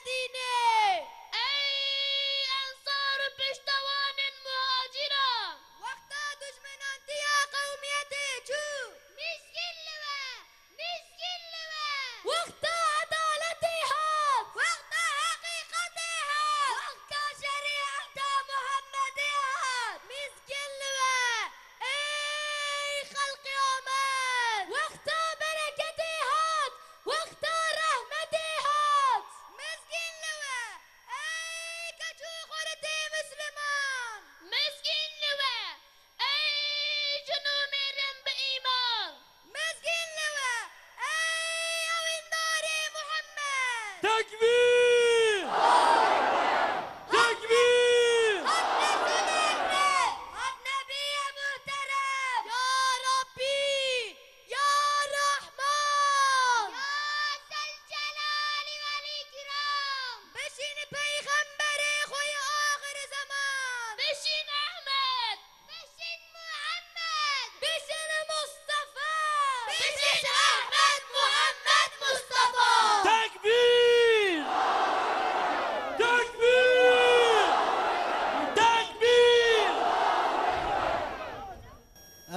Medine. ey ansar peştevanın muhacira. Vakta düşmenan diya kavmiyeti çu. Miskinli ve Vakta adaleti hak. Vakta hakikati hak. Vakta şeriata Muhammedi hak. Miskinli ve ey halk-ı aman. Vakta bereketi hak. Vakta rahmeti hak. Miskinli ve ey kaçu kureti Müslüman. miskinli ve ey cünümerin be iman. Miskinli ve ey avindari Muhammed. Tekbir! Tekbir! Hak Nebiye muhterem. Ya Rabbi, Ya Rahman. Ya Zelcelali vel ikram. Beşini peygamberi koy ahir zaman. Beşin Ahmet. Beşin Muhammed. Beşini Mustafa. Beşin Ahmet Muhammed Mustafa. Tekbir! Tekbir! Tekbir!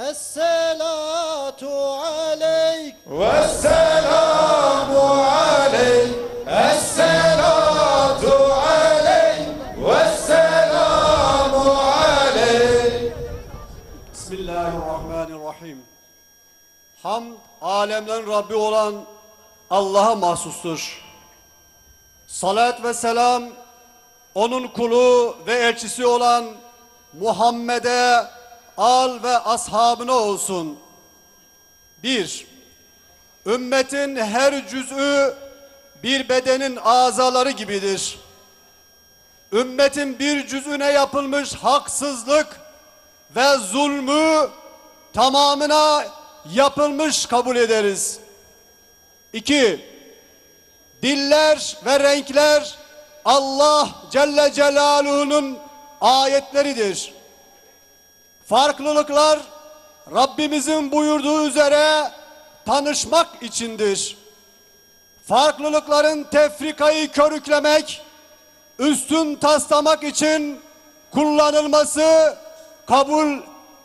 Esselatu aleyk والسلام عليك السلام عليك والسلام عليك. Bismillahirrahmanirrahim. Hamd alemlerin Rabbi olan Allah'a mahsustur. Salat ve selam onun kulu ve elçisi olan Muhammed'e, al ve ashabına olsun. 1. Ümmetin her cüz'ü bir bedenin azaları gibidir. Ümmetin bir cüz'üne yapılmış haksızlık ve zulmü tamamına yapılmış kabul ederiz. 2. Diller ve renkler Allah Celle Celaluhu'nun ayetleridir. Farklılıklar Rabbimizin buyurduğu üzere tanışmak içindir. Farklılıkların tefrikayı körüklemek, üstün taslamak için kullanılması kabul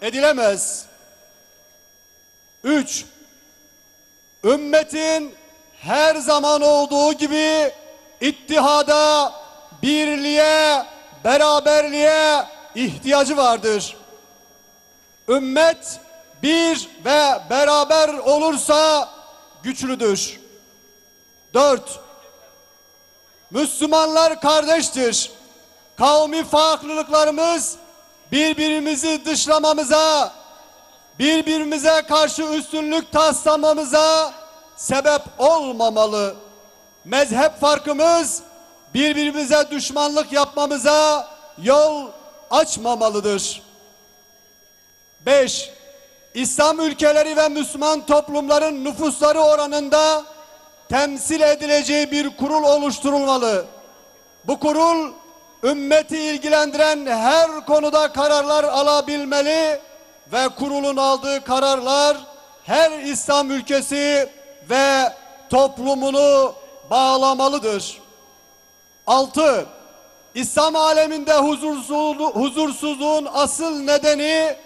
edilemez. 3. Ümmetin her zaman olduğu gibi ittihada, birliğe, beraberliğe ihtiyacı vardır. Ümmet bir ve beraber olursa güçlüdür. 4. Müslümanlar kardeştir. Kavmi farklılıklarımız birbirimizi dışlamamıza, birbirimize karşı üstünlük taslamamıza sebep olmamalı. Mezhep farkımız birbirimize düşmanlık yapmamıza yol açmamalıdır. 5. İslam ülkeleri ve Müslüman toplumların nüfusları oranında temsil edileceği bir kurul oluşturulmalı. Bu kurul ümmeti ilgilendiren her konuda kararlar alabilmeli ve kurulun aldığı kararlar her İslam ülkesi ve toplumunu bağlamalıdır. 6. İslam aleminde huzursuzluğun asıl nedeni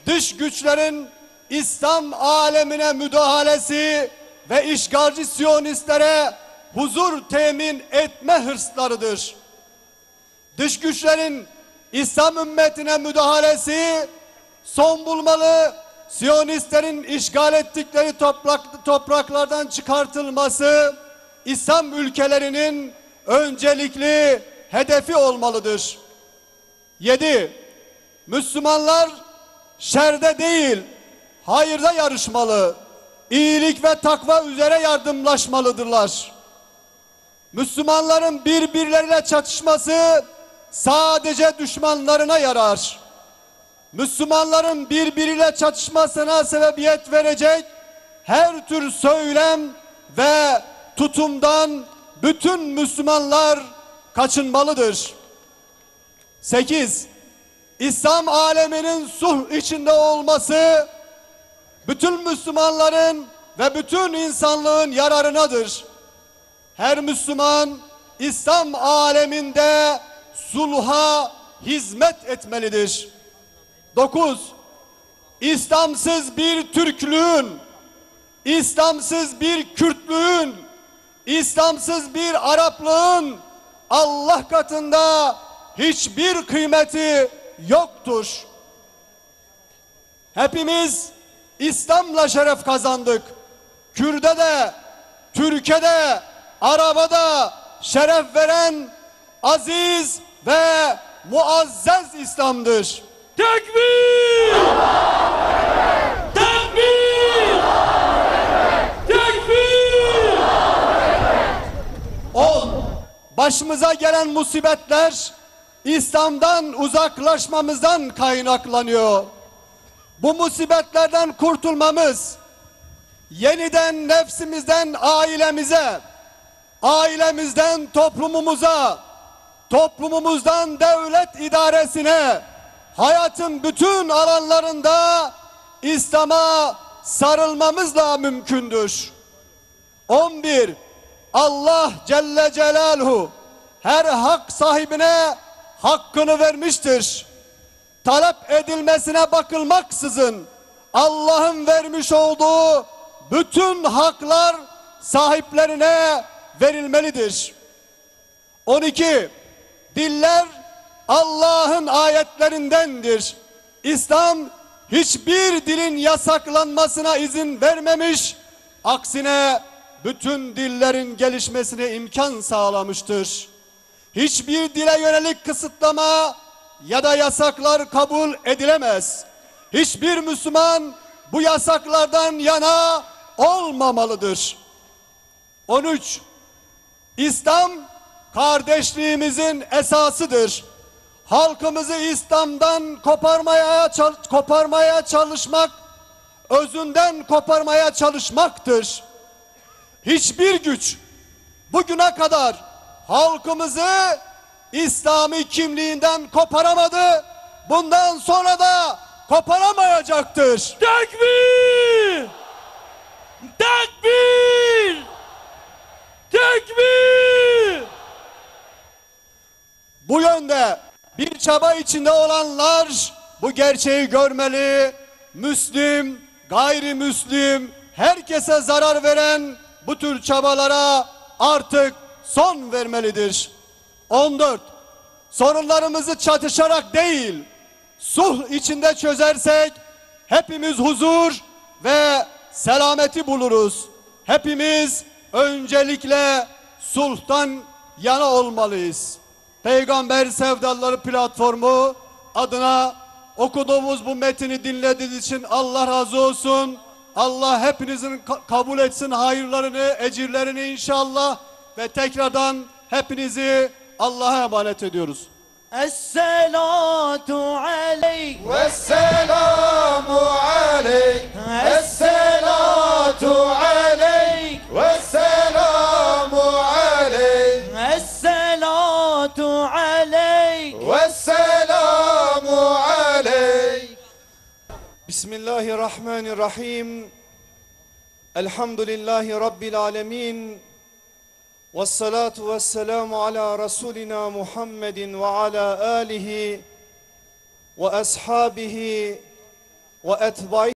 dış güçlerin İslam alemine müdahalesi ve işgalci Siyonistlere huzur temin etme hırslarıdır. Dış güçlerin İslam ümmetine müdahalesi son bulmalı, Siyonistlerin işgal ettikleri topraklardan çıkartılması İslam ülkelerinin öncelikli hedefi olmalıdır. 7. Müslümanlar şerde değil, hayırda yarışmalı, iyilik ve takva üzere yardımlaşmalıdırlar. Müslümanların birbirleriyle çatışması sadece düşmanlarına yarar. Müslümanların birbiriyle çatışmasına sebebiyet verecek her tür söylem ve tutumdan bütün Müslümanlar kaçınmalıdır. 8. İslam aleminin sulh içinde olması bütün Müslümanların ve bütün insanlığın yararınadır. Her Müslüman İslam aleminde sulha hizmet etmelidir. 9. İslamsız bir Türklüğün, İslamsız bir Kürtlüğün, İslamsız bir Araplığın Allah katında hiçbir kıymeti yoktur. Hepimiz İslam'la şeref kazandık. Kürt'e de, Türk'e de, Arap'a da şeref veren aziz ve muazzez İslam'dır. Tekbir! Tekbir! Tekbir! 10. Başımıza gelen musibetler İslam'dan uzaklaşmamızdan kaynaklanıyor. Bu musibetlerden kurtulmamız, yeniden nefsimizden ailemize, ailemizden toplumumuza, toplumumuzdan devlet idaresine, hayatın bütün alanlarında İslam'a sarılmamızla mümkündür. 11. Allah Celle Celaluhu her hak sahibine hakkını vermiştir. Talep edilmesine bakılmaksızın Allah'ın vermiş olduğu bütün haklar sahiplerine verilmelidir. 12. Diller Allah'ın ayetlerindendir. İslam hiçbir dilin yasaklanmasına izin vermemiş, aksine bütün dillerin gelişmesine imkan sağlamıştır. Hiçbir dile yönelik kısıtlama ya da yasaklar kabul edilemez. Hiçbir Müslüman bu yasaklardan yana olmamalıdır. 13. İslam kardeşliğimizin esasıdır. Halkımızı İslam'dan koparmaya çalışmak, özünden koparmaya çalışmaktır. Hiçbir güç bugüne kadar halkımızı İslami kimliğinden koparamadı, bundan sonra da koparamayacaktır. Tekbir! Tekbir! Tekbir! Bu yönde bir çaba içinde olanlar bu gerçeği görmeli. Müslim, gayrimüslim, herkese zarar veren bu tür çabalara artık son vermelidir. 14. Sorunlarımızı çatışarak değil, sulh içinde çözersek hepimiz huzur ve selameti buluruz. Hepimiz öncelikle sulhtan yana olmalıyız. Peygamber Sevdaları platformu adına okuduğumuz bu metini dinlediğiniz için Allah razı olsun. Allah hepinizin kabul etsin hayırlarını, ecirlerini inşallah ve tekrardan hepinizi Allah'a emanet ediyoruz. Esselatu aleyk Vesselamu aleyk. Esselatu aleyk. Vesselamu aleyk. Esselatu aleyk Vesselamu aleyk. Bismillahirrahmanirrahim. Elhamdülillahi Rabbil alemin. Vessalatu vesselamu ala Resulina Muhammedin ve ala alihi ve ashabihi ve etba'i